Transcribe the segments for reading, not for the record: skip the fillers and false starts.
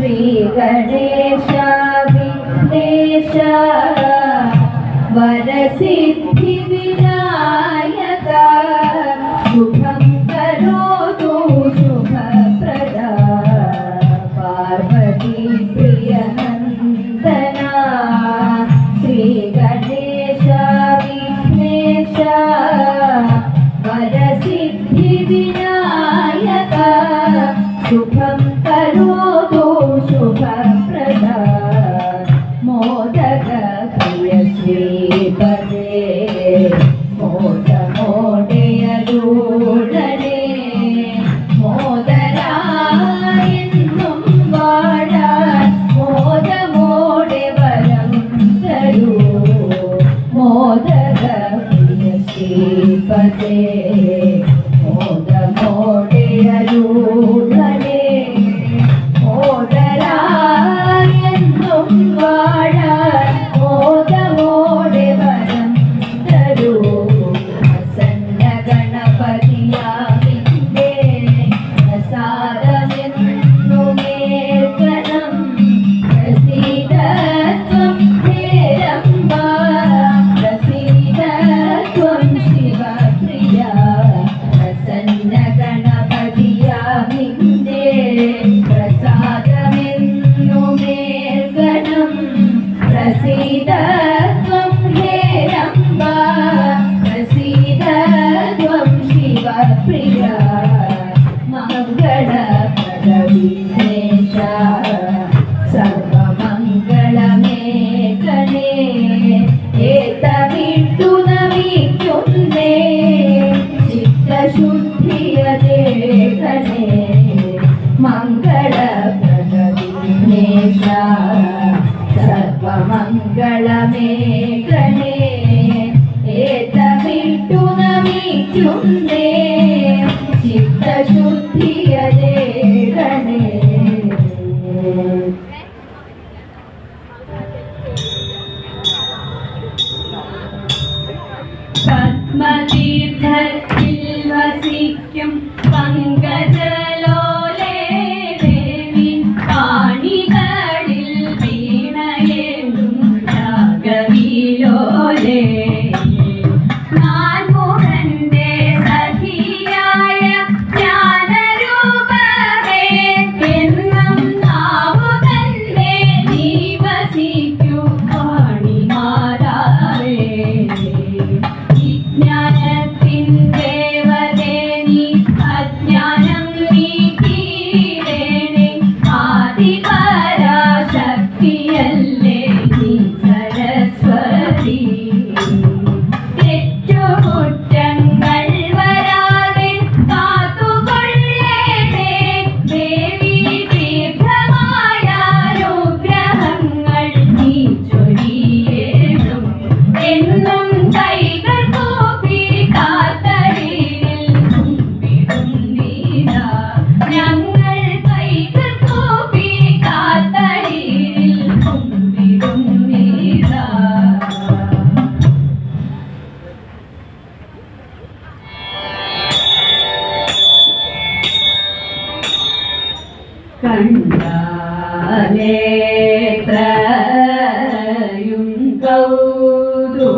गणेश विघ्नेश वरसिद्धि विनायक शुभं करोतु शुभप्रदा पार्वती प्रियनन्दना श्री गणेश विघ्नेश वरसिद्धि विनायक शुभं करोतु शुभप्रदा मोदक प्रिय श्रीपदे मोद मोडेयलूडने मोदरायेन्नुं वाळान मोद मोडे वरं तरू मोदक प्रिय श्रीपदे मोद मोडेयलूडने मोदरायेन्नुं वाळान मोद मोडे वरं तरू प्रसन्न गणपतियागिन्दे प्रसादमेन्नुमेर्गणं प्रसीद त्वं हेरम्बा प्रसीद त्वं शिवप्रिया प्रसन्न गणपतियागिन्दे प्रसादमेन्नुमेर्गणं प्रसीद त्वं हेरम्बा प्रसीद त्वं शिवप्रिया मङ्गलप्रद विघ्नेश सर्वमङ्गलमे गणे एतविट्टु नमिक्युन्ने चित्तशुद्धियदे गणे मङ्गलप्रद विघ्नेश सर्वमङ्गलमे गणे एतविट्टु नमिक्युन्ने चित्तशुद्धियदे गणे പത്മതീർത്ഥത്തിൽ വസിക്കും പങ്കജലോലേ ദേവി പാണികളിൽ വീണയേന്തും രാഗവിലോലേ നാൻമുഖന്റെ സഖിയായ ജ്ഞാനരൂപമേ എന്നും നാവു തന്നെ നീ വസിക്കൂ പാണിമാരാരേ വിജ്ഞാനത്തിൻ ദേവതേ നീ അജ്ഞാനം നീക്കിയിടേണേ ആദിപരാശക്തിയല്ലേ നീ സരസ്വതി തെറ്റുകുറ്റങ്ങൾ വരാതെ കാത്തുകൊള്ളേണേ ദേവി ദീർഘമായ അനുഗ്രഹങ്ങൾ നീ ചൊരിയേണം എന്നും കൈകൾ കൂപ്പി കാത്തടിയിൽ കുമ്പിടും നീതാ ഞങ്ങൾ കൈകൾ കൂപ്പി കാത്തടിയിൽ കുമ്പിടും നീതാ കണ്ടാലേത്രയും കൗതുകം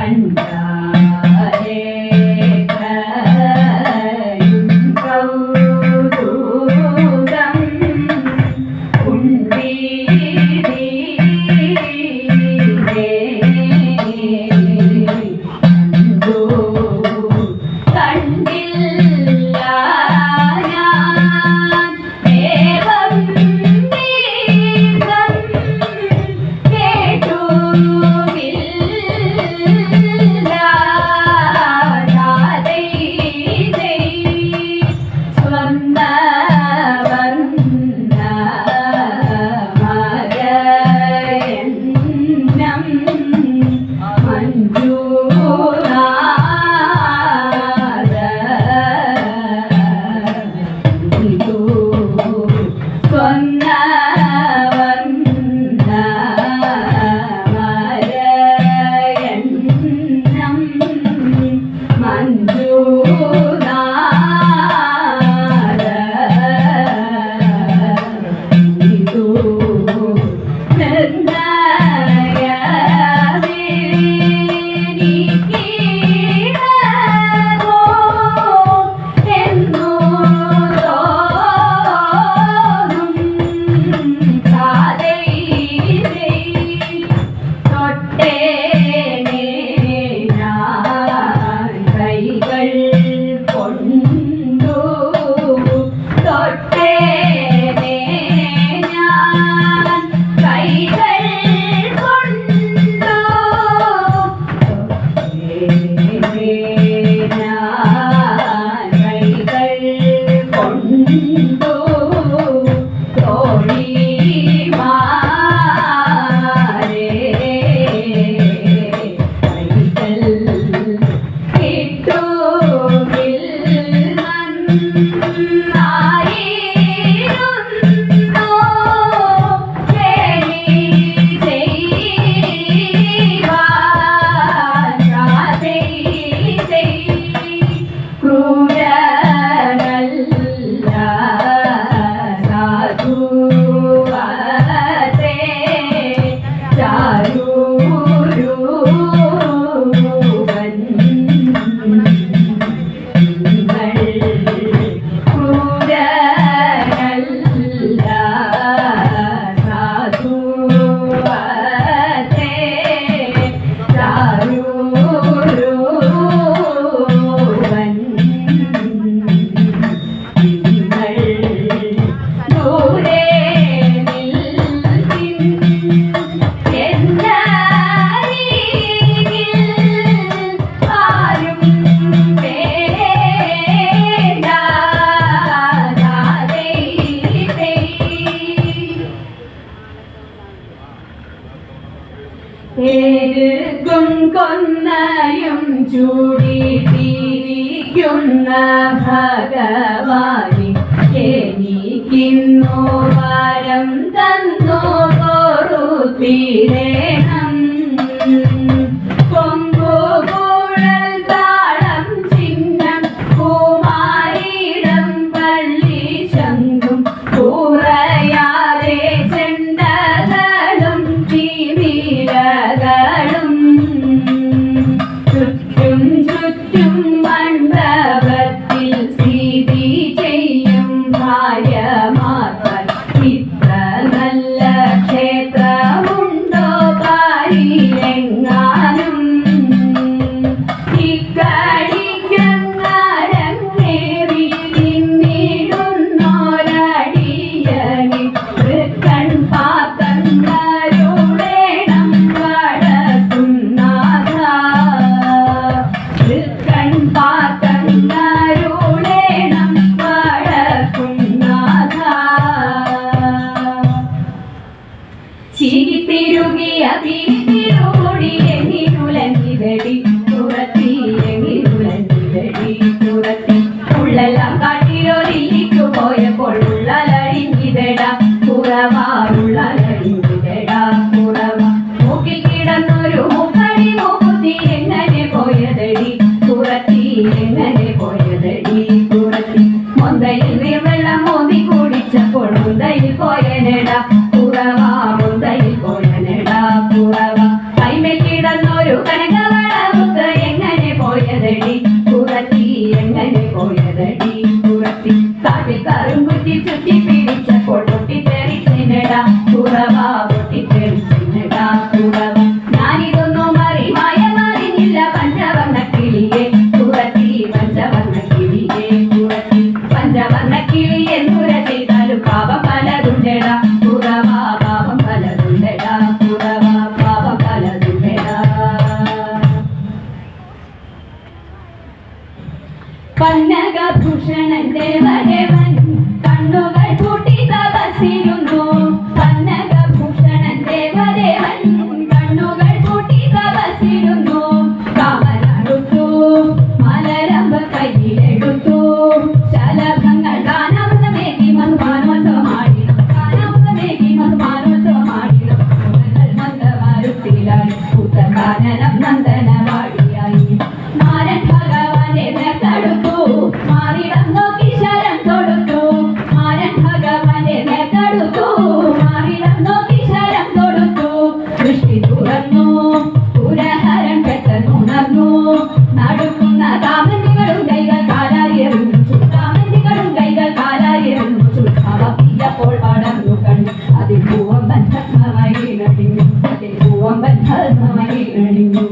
കണ്ടു കണ്ടാലേത്രയും കൗതുകം കണ്ടു ഏരുക്കും കൊന്നയും ചൂടിട്ടിരിക്കുന്ന ഭഗവാനെ എനിക്കിന്നു വരം തന്നു തോറുത്തിരേണം കൊമ്പുകുഴൽ താളം ചിഹ്നം കുമാരിടം പള്ളി ശംഖും കുറയാതെ ചെണ്ടകളും തിമിരകളും ചുറ്റും ചുറ്റും മണ്ഡപത്തിൽ സ്ഥിതി ചെയ്യും ഭാര്യമാർക്കാൻ ഇത്ര നല്ല ക്ഷേത്രമുണ്ടോ പാരിലെങ്ങാനും ഇക്കടിക്കങ്ങരങ്ങേറി നിന്നിടുന്നോരടിയനെ തൃക്കൺ പാത്തങ്ങരുടേണം വടക്കുന്നാഥ തൃക്കൺ പാത്തങ്ങരുടേണം വടക്കുന്നാഥ ചിരിത്തിരുകിയ തിരിത്തിരുകൂടി എങ്ങിരുലങ്ങിതടി തുറത്തി എങ്ങിരുലങ്ങിതടി തുറത്തി ഉള്ളെല്ലാം കാട്ടിലൊരിക്കു പോയപ്പോൾ ഉള്ളലഴിഞ്ഞിതടാ കുറവാറുള്ളലഴിഞ്ഞിതടാ കുറവാ മൂക്കിൽ കിടന്നൊരു മുപ്പടി മൂക്കുത്തി എങ്ങനെ പോയതടി തുറത്തി എങ്ങനെ പോയതടി തുറത്തി മൊന്തയിൽ നീർവെള്ളം മോന്തി കുടിച്ചപ്പോൾ മുന്തയിൽ പോയനടാ കുറവാ മുന്തയിൽ പോയനടാ കുറവാ കൈമേൽ കിടന്നൊരു കനകവളമുക്ക് എങ്ങനെ പോയതടി കുറത്തി എങ്ങനെ പോയതടി കുറത്തി കാട്ടിൽ കറുംകുറ്റി ചുറ്റി പിടിച്ചപ്പോൾ പൊട്ടിത്തെറിച്ചെന്നടാ കുറവാ പൊട്ടിത്തെറിച്ചെന്നടാ കുറവാ ഞാനിതൊന്നും മറിഞ്ഞില്ല പഞ്ചവർണ്ണ കിളിയെ കുറത്തി പഞ്ചവർണ്ണ കിളിയെ കുറത്തി പഞ്ചവർണ്ണ കിളി എന്നുര ചെയ്താലും പാപം പലതുണ്ടടാ കുറവാ പാപം പലതുണ്ടടാ കുറവാ പാപം പലതുണ്ടടാ പന്നകഭൂഷണന്റെ വരവൻ കണ്ണുകൾ പൂട്ടി തപസ്സിരുന്നു പന്നകഭൂഷണന്റെ വരവൻ കണ്ണുകൾ പൂട്ടി തപസ്സിരുന്നു കാമനടുത്തു മലരമ്പ കയ്യിലെടുത്തു ശലഭങ്ങൾ ഗാനാമൃതമേകി മധുമാനോത്സവമാടിണം ഗാനാമൃതമേകി മധുമാനോത്സവമാടിണം മന്ദമാരുത്തിലായി പുത്തകാനനം നന്ദനവാടിയായി മാരൻ ഭഗവാനെ നേർത്തെടുത്തു മാറിടം നോക്കി ശരം തൊടുത്തു മാരൻ ഭഗവാനെ നേർത്തെടുത്തു മാറിടം നോക്കി ശരം തൊടുത്തു ദൃഷ്ടി തുറന്നു പുരഹരൻ പെട്ടെന്നുണർന്നു നടുക്കുന്ന കാമന്തികളും കൈകൾ കാലാരിയെറിഞ്ഞു കാമന്തികളും കൈകൾ കാലാരിയെറിഞ്ഞു അവപ്പിയപ്പോൾ പടർന്നു കണ്ടു അതിൽ പൂവം ബന്ധമായി നടിഞ്ഞു അതിൽ പൂവം ബന്ധമായി നടിഞ്ഞു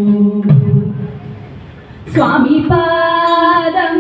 സ്വാമി പാദം